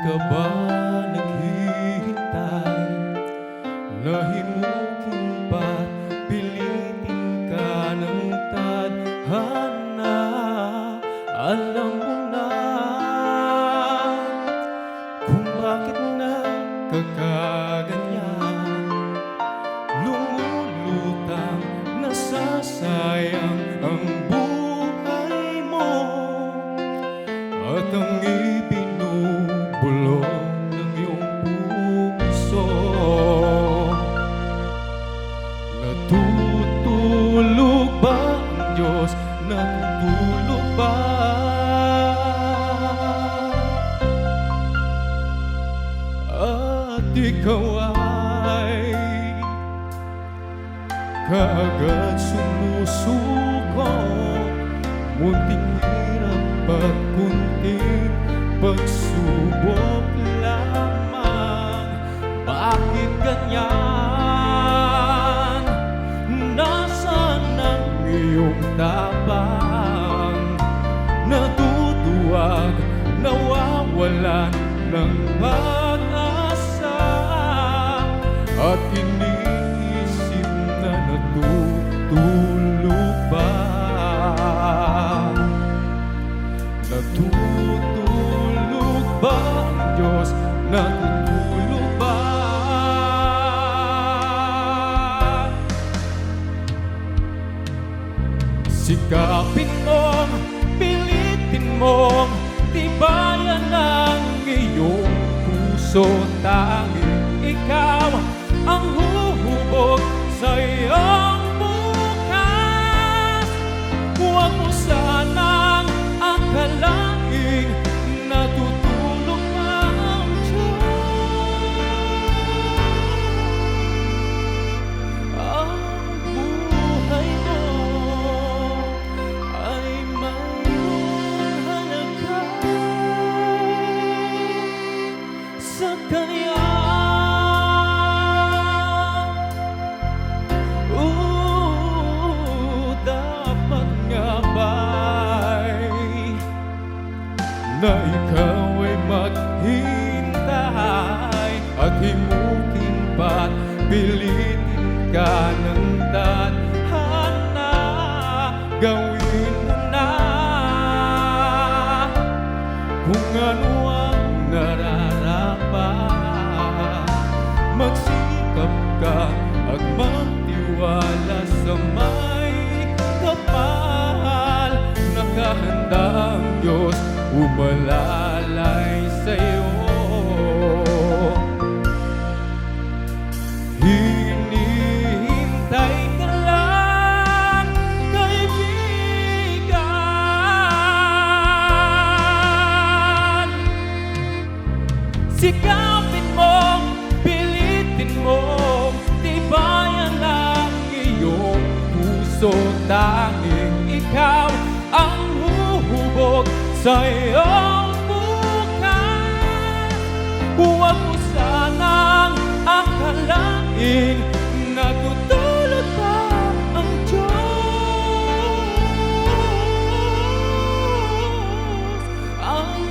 ka ba naghihintay? Nahimuking ba't pilitin ka ng tadhana? Alam mo na kung bakit nagkakaganyan. Lumulutang nasasayang ang buhay mo at ang ibinubulong ng iyong puso. Natutulog ba ang Diyos? Natutulog ba? At ikaw ay kaagad sumusuko, munting hirap at kunting pagsubok lamang. Bakit ganyan? Nasaan ang iyong tapang? Natutuwag, nawawalan ng pag-asa, at iniisip na natutulog ba? Natutulog ba ang Diyos? Natutulog ba? Sikapin mong, pilitin mong tibayan ang iyong puso. Tanging ikaw ang huhubog sa iyong bukas. Huwag mo sanang akalaing natutulog pa ang Diyos. Ang buhay mo ay mayroong halaga sa Kanya. Dapat nga ba'y na ikaw ay maghintay at himukin ba't pilitin ka ng tadhana? Gawin mo na kung ano ang nararapat. Magsikap ka at magtiwala sa may kapal. Nakahanda ang Diyos umalalay sa'yo. Hinihintay ka lang, kaibigan. Sikapin mo, pilitin mo, tibayan ang iyong puso. Tanging ikaw ang huhubog sa iyong bukas. Huwag mo sanang akalaing natutulog pa ang Diyos. Ang